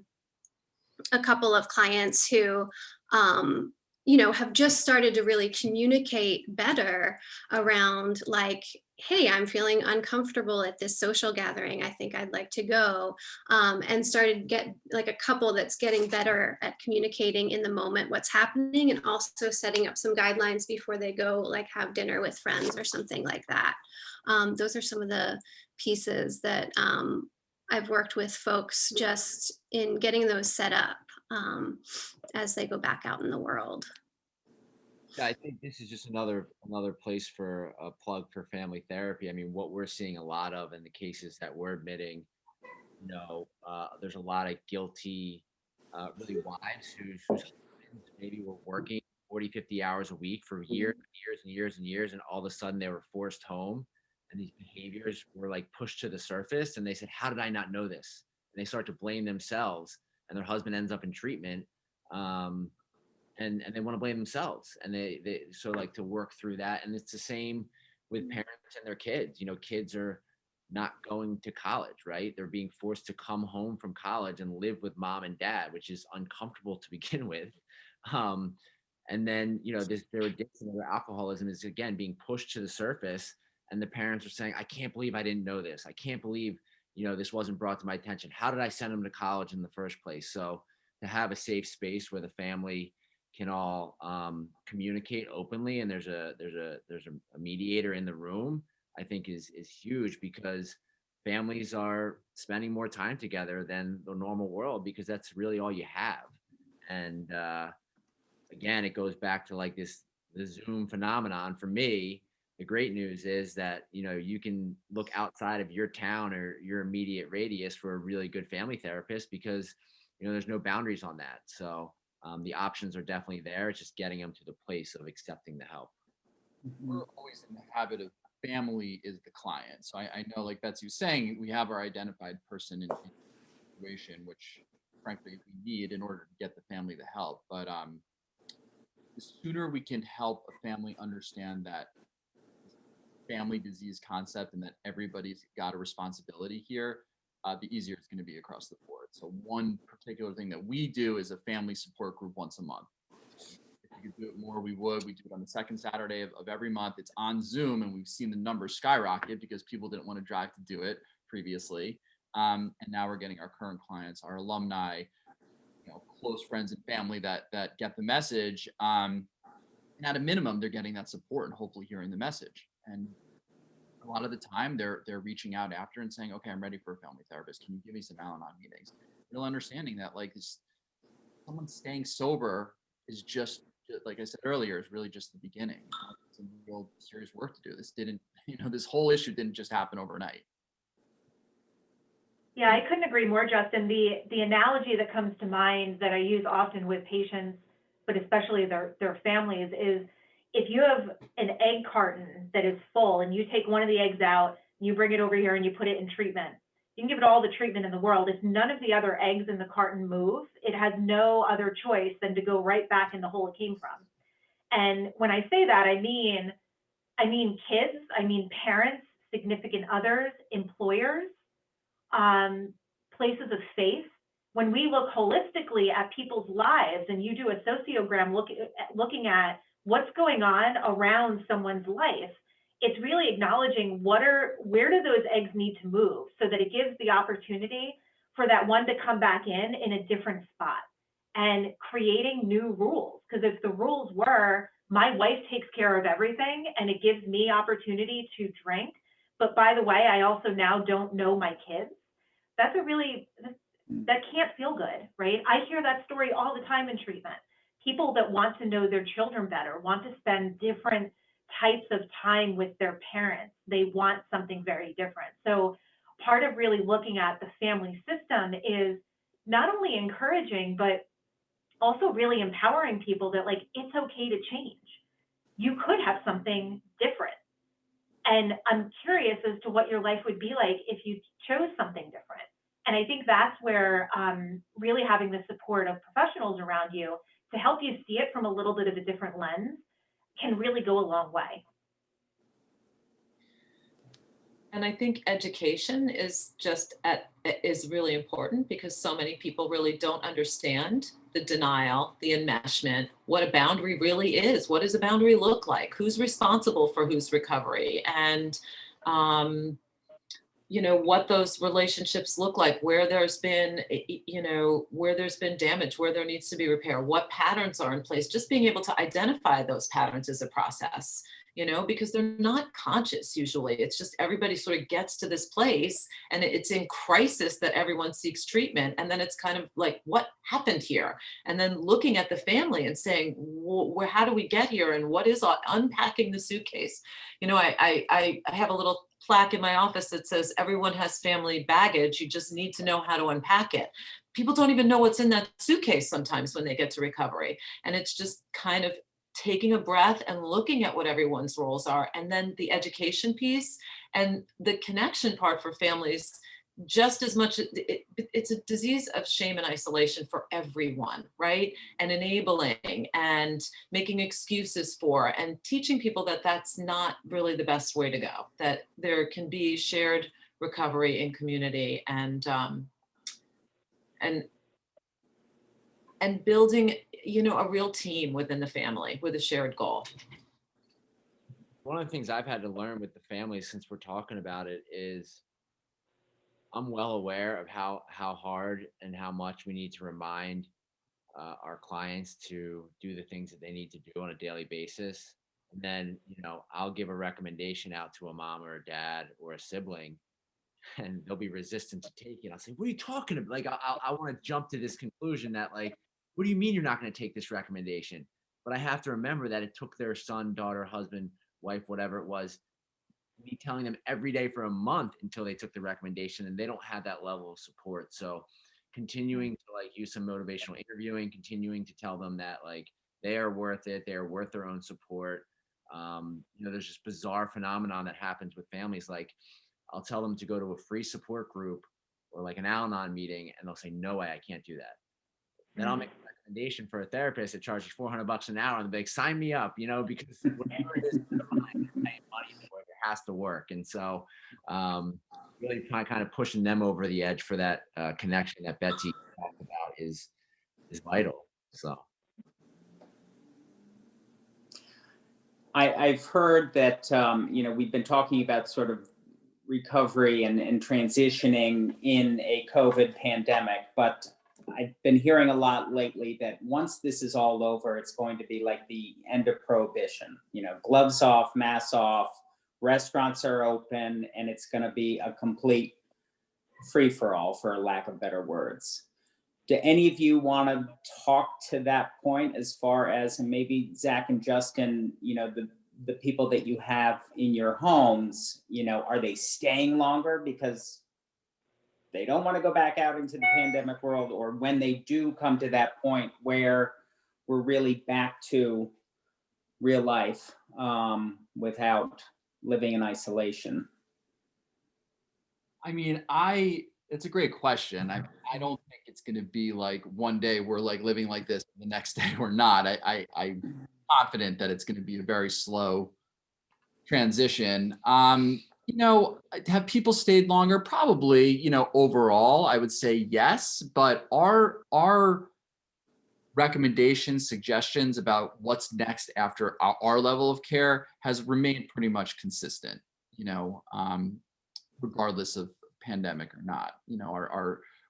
S6: couple of clients who, have just started to really communicate better around like, hey, I'm feeling uncomfortable at this social gathering. I think I'd like to go. And started get like a couple that's getting better at communicating in the moment what's happening, and also setting up some guidelines before they go like have dinner with friends or something like that. Those are some of the pieces that I've worked with folks just in getting those set up as they go back out in the world.
S4: Yeah, I think this is just another place for a plug for family therapy. I mean, what we're seeing a lot of in the cases that we're admitting, there's a lot of guilty, really wives whose husbands maybe were working 40, 50 hours a week for years and years and years and years, and all of a sudden they were forced home, and these behaviors were like pushed to the surface, and they said, "How did I not know this?" And they start to blame themselves, and their husband ends up in treatment. And they want to blame themselves, and they so like to work through that. And it's the same with parents and their kids. Kids are not going to college, right? They're being forced to come home from college and live with mom and dad, which is uncomfortable to begin with. And then their addiction or their alcoholism is again being pushed to the surface, and the parents are saying, "I can't believe I didn't know this. I can't believe this wasn't brought to my attention. How did I send them to college in the first place?" So to have a safe space where the family can all communicate openly, and there's a mediator in the room, I think is huge, because families are spending more time together than the normal world, because that's really all you have. And again, it goes back to like the Zoom phenomenon. For me, the great news is that you can look outside of your town or your immediate radius for a really good family therapist, because there's no boundaries on that. So the options are definitely there. It's just getting them to the place of accepting the help.
S5: We're always in the habit of family is the client. So I know, like Betsy was saying, we have our identified person in a situation, which frankly we need in order to get the family the help. But the sooner we can help a family understand that family disease concept and that everybody's got a responsibility here, the easier it's going to be across the board. So one particular thing that we do is a family support group once a month. If we could do it more, we would. We do it on the second Saturday of every month. It's on Zoom, and we've seen the numbers skyrocket because people didn't want to drive to do it previously. And now we're getting our current clients, our alumni, close friends and family that get the message. And at a minimum, they're getting that support and hopefully hearing the message. And a lot of the time they're reaching out after and saying, "Okay, I'm ready for a family therapist. Can you give me some Al-Anon meetings?" Real understanding that like someone staying sober is just like I said earlier, is really just the beginning. It's a real serious work to do. This didn't, this whole issue didn't just happen overnight.
S2: Yeah, I couldn't agree more, Justin. The analogy that comes to mind that I use often with patients, but especially their families, is if you have an egg carton that is full and you take one of the eggs out, you bring it over here and you put it in treatment. You can give it all the treatment in the world. If none of the other eggs in the carton move, it has no other choice than to go right back in the hole it came from. And when I say that, I mean kids, I mean parents, significant others, employers, places of faith. When we look holistically at people's lives and you do a sociogram looking at what's going on around someone's life, it's really acknowledging where do those eggs need to move so that it gives the opportunity for that one to come back in a different spot, and creating new rules. Because if the rules were, my wife takes care of everything and it gives me opportunity to drink, but by the way, I also now don't know my kids, that can't feel good, right? I hear that story all the time in treatment. People that want to know their children better, want to spend different types of time with their parents. They want something very different. So part of really looking at the family system is not only encouraging, but also really empowering people that, like, it's okay to change. You could have something different. And I'm curious as to what your life would be like if you chose something different. And I think that's where really having the support of professionals around you to help you see it from a little bit of a different lens can really go a long way.
S3: And I think education is really important, because so many people really don't understand the denial, the enmeshment, what a boundary really is. What does a boundary look like? Who's responsible for whose recovery? And, what those relationships look like, where there's been, damage, where there needs to be repair, what patterns are in place. Just being able to identify those patterns is a process. Because they're not conscious usually. It's just everybody sort of gets to this place and it's in crisis that everyone seeks treatment. And then it's kind of like, what happened here? And then looking at the family and saying, how do we get here? And what is unpacking the suitcase? I have a little plaque in my office that says, everyone has family baggage. You just need to know how to unpack it. People don't even know what's in that suitcase sometimes when they get to recovery. And it's just kind of taking a breath and looking at what everyone's roles are, and then the education piece and the connection part for families. Just as much, it's a disease of shame and isolation for everyone, right? And enabling and making excuses for, and teaching people that that's not really the best way to go, that there can be shared recovery in community, and building, a real team within the family with a shared goal.
S4: One of the things I've had to learn with the family since we're talking about it is I'm well aware of how hard and how much we need to remind our clients to do the things that they need to do on a daily basis. And then, I'll give a recommendation out to a mom or a dad or a sibling, and they'll be resistant to take it. I'll say, what are you talking about? Like, I want to jump to this conclusion that, like, what do you mean you're not going to take this recommendation? But I have to remember that it took their son, daughter, husband, wife, whatever it was, me telling them every day for a month until they took the recommendation, and they don't have that level of support. So continuing to, like, use some motivational interviewing, continuing to tell them that, like, they are worth it. They are worth their own support. There's this bizarre phenomenon that happens with families. Like, I'll tell them to go to a free support group or like an Al-Anon meeting, and they'll say, no way, I can't do that. Then I'll make a recommendation for a therapist that charges $400 an hour, and they'll be like, sign me up, because whatever it is, money for it has to work. And so really kind of pushing them over the edge for that connection that Betsy talked about is vital. So
S1: I've heard that, we've been talking about sort of recovery and transitioning in a COVID pandemic, but I've been hearing a lot lately that once this is all over, it's going to be like the end of prohibition, gloves off, masks off, restaurants are open, and it's going to be a complete free-for-all, for lack of better words. Do any of you want to talk to that point as far as, and maybe Zach and Justin, the people that you have in your homes, are they staying longer because they don't want to go back out into the pandemic world, or when they do come to that point where we're really back to real life without living in isolation?
S5: I mean, it's a great question. I don't think it's going to be like one day we're like living like this, and the next day we're not. I'm confident that it's going to be a very slow transition. Have people stayed longer? Probably, overall, I would say yes, but our recommendations, suggestions about what's next after our level of care has remained pretty much consistent, regardless of pandemic or not.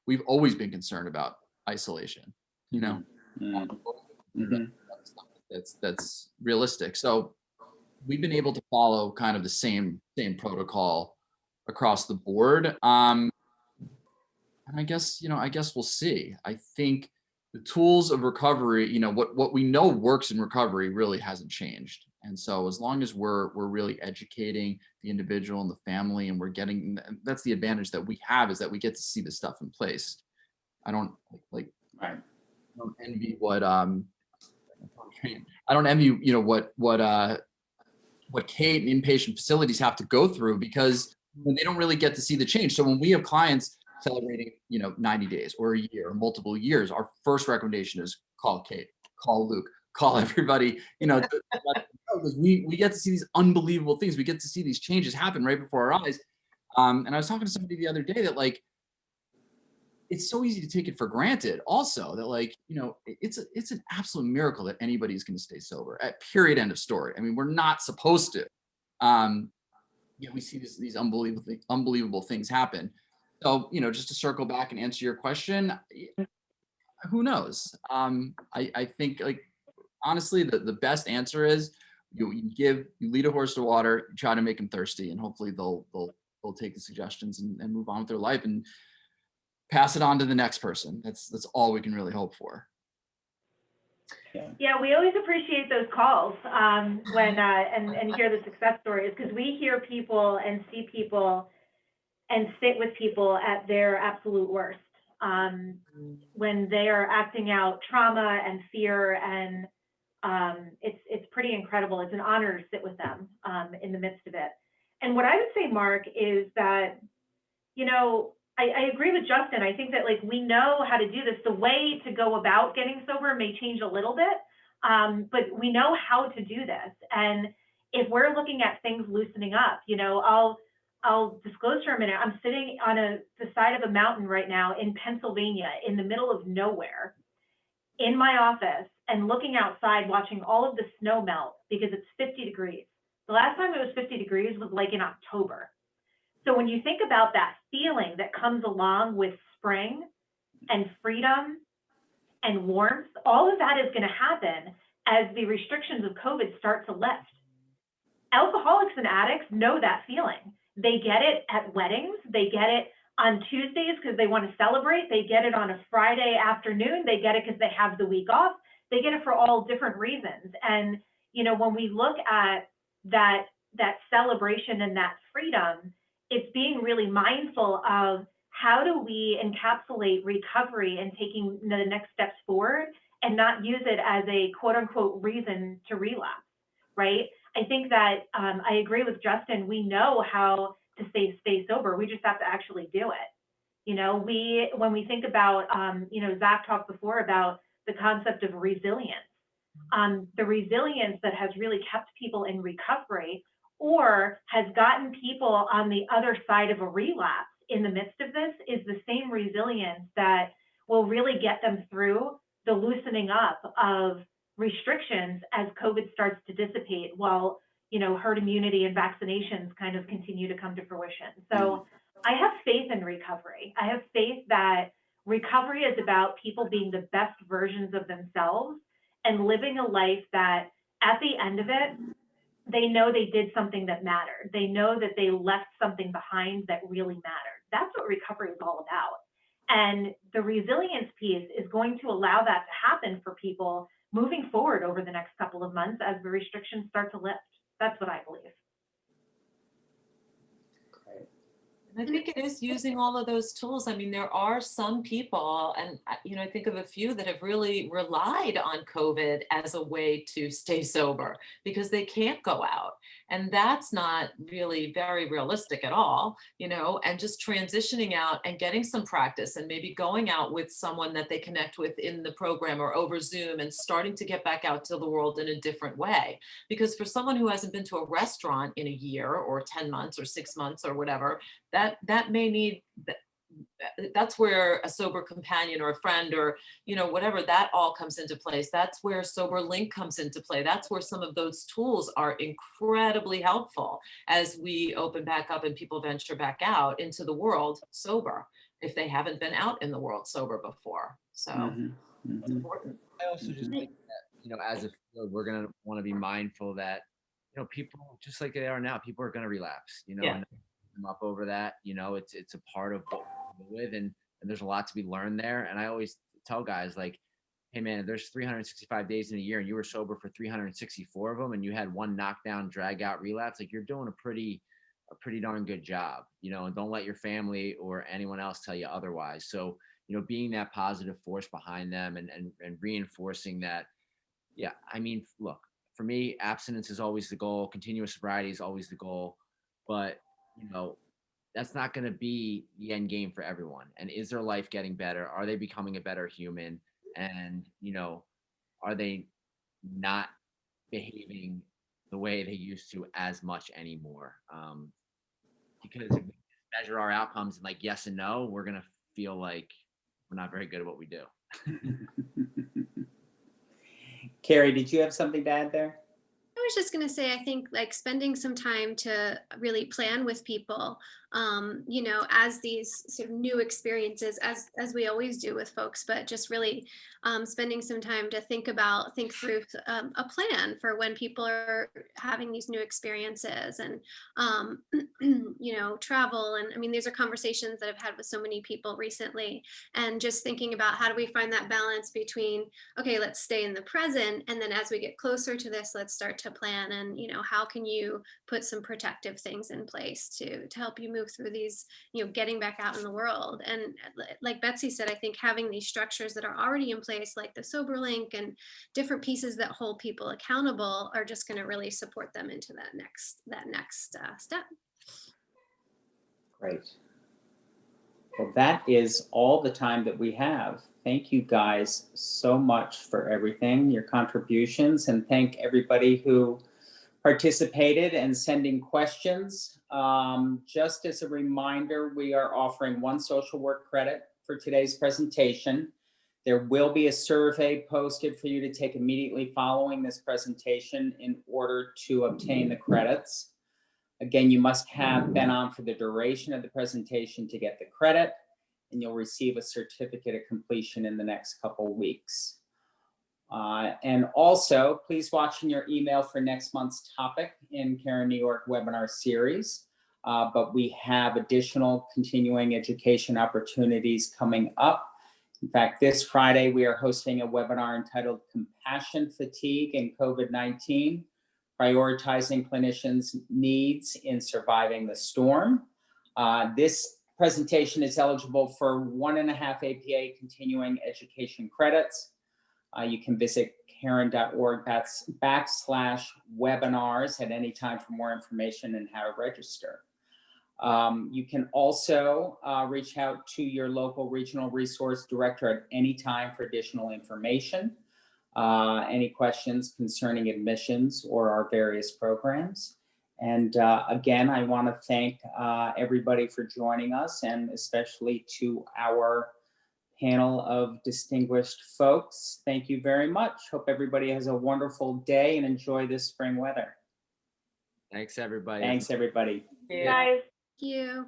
S5: We've always been concerned about isolation, that's realistic. So we've been able to follow kind of the same protocol across the board. And I guess we'll see. I think the tools of recovery, what we know works in recovery really hasn't changed. And so as long as we're really educating the individual and the family, and that's the advantage that we have, is that we get to see this stuff in place. I don't right. I don't envy what what Kate and inpatient facilities have to go through, because they don't really get to see the change. So when we have clients celebrating, 90 days or a year or multiple years, our first recommendation is call Kate, call Luke, call everybody, because we get to see these unbelievable things. We get to see these changes happen right before our eyes. And I was talking to somebody the other day that it's so easy to take it for granted also, that it's an absolute miracle that anybody's going to stay sober, at period, end of story. I mean, we're not supposed to, yet we see these unbelievable things happen. So, just to circle back and answer your question, who knows? I think, honestly, the best answer is you lead a horse to water, you try to make them thirsty, and hopefully they'll take the suggestions and move on with their life and pass it on to the next person. That's all we can really hope for.
S2: Yeah, we always appreciate those calls when and hear the success stories, because we hear people and see people and sit with people at their absolute worst when they are acting out trauma and fear, and it's pretty incredible. It's an honor to sit with them in the midst of it. And what I would say, Mark, is that I agree with Justin. I think that we know how to do this. The way to go about getting sober may change a little bit, but we know how to do this. And if we're looking at things loosening up, I'll disclose for a minute. I'm sitting on the side of a mountain right now in Pennsylvania, in the middle of nowhere, in my office, and looking outside, watching all of the snow melt because it's 50 degrees. The last time it was 50 degrees was in October. So when you think about that feeling that comes along with spring and freedom and warmth, all of that is going to happen as the restrictions of COVID start to lift. Alcoholics and addicts know that feeling. They get it at weddings. They get it on Tuesdays because they want to celebrate. They get it on a Friday afternoon. They get it because they have the week off. They get it for all different reasons. And, when we look at that celebration and that freedom, it's being really mindful of how do we encapsulate recovery and taking the next steps forward, and not use it as a quote unquote reason to relapse, right? I think that I agree with Justin. We know how to stay sober. We just have to actually do it. When we think about, Zach talked before about the concept of resilience. The resilience that has really kept people in recovery, or has gotten people on the other side of a relapse in the midst of this, is the same resilience that will really get them through the loosening up of restrictions as COVID starts to dissipate, while herd immunity and vaccinations kind of continue to come to fruition. So I have faith in recovery. I have faith that recovery is about people being the best versions of themselves and living a life that at the end of it, they know they did something that mattered. They know that they left something behind that really mattered. That's what recovery is all about. And the resilience piece is going to allow that to happen for people moving forward over the next couple of months as the restrictions start to lift. That's what I believe.
S1: Great.
S3: And I think it is using all of those tools. I mean, there are some people, and I think of a few that have really relied on COVID as a way to stay sober because they can't go out. And that's not really very realistic at all, and just transitioning out and getting some practice and maybe going out with someone that they connect with in the program or over Zoom and starting to get back out to the world in a different way. Because for someone who hasn't been to a restaurant in a year or 10 months or 6 months or whatever, that may need, that's where a sober companion or a friend or whatever, that all comes into place. That's where Sober Link comes into play. That's where some of those tools are incredibly helpful as we open back up and people venture back out into the world sober if they haven't been out in the world sober before. So it's important.
S4: I also just think that, as a field, we're going to want to be mindful that, people, just like they are now, people are going to relapse,
S3: Yeah.
S4: and them up over that, it's a part of what we live with, and there's a lot to be learned there. And I always tell guys, like, hey man, there's 365 days in a year and you were sober for 364 of them and you had one knockdown, drag out relapse, like you're doing a pretty darn good job, and don't let your family or anyone else tell you otherwise. So, being that positive force behind them and reinforcing that, yeah, I mean, look, for me, abstinence is always the goal. Continuous sobriety is always the goal. But, that's not going to be the end game for everyone. And is their life getting better? Are they becoming a better human? And, are they not behaving the way they used to as much anymore? Because if we measure our outcomes in like yes and no, we're going to feel like we're not very good at what we do.
S1: Carrie, did you have something to add there?
S6: I was just going to say, I think like spending some time to really plan with people, as these sort of new experiences, as we always do with folks, but just really spending some time to think through a plan for when people are having these new experiences and, travel. And I mean, these are conversations that I've had with so many people recently, and just thinking about how do we find that balance between, okay, let's stay in the present. And then as we get closer to this, let's start to plan. And, how can you put some protective things in place to help you move through these, getting back out in the world. And like Betsy said, I think having these structures that are already in place, like the Sober Link and different pieces that hold people accountable, are just going to really support them into that next step.
S1: Great. Well, that is all the time that we have. Thank you guys so much for everything, your contributions, and thank everybody who participated and sending questions. Just as a reminder, we are offering 1 social work credit for today's presentation. There will be a survey posted for you to take immediately following this presentation in order to obtain the credits. Again, you must have been on for the duration of the presentation to get the credit, and you'll receive a certificate of completion in the next couple weeks. And also, please watch in your email for next month's topic in Care New York webinar series. But we have additional continuing education opportunities coming up. In fact, this Friday, we are hosting a webinar entitled Compassion Fatigue and COVID-19, Prioritizing Clinicians' Needs in Surviving the Storm. This presentation is eligible for 1.5 APA continuing education credits. You can visit karen.org/webinars at any time for more information and how to register. You can also reach out to your local regional resource director at any time for additional information, any questions concerning admissions or our various programs. And again, I want to thank everybody for joining us, and especially to our panel of distinguished folks. Thank you very much. Hope everybody has a wonderful day and enjoy this spring weather.
S4: Thanks, everybody.
S1: Thanks, everybody.
S3: Yeah.
S2: Guys.
S6: Thank you.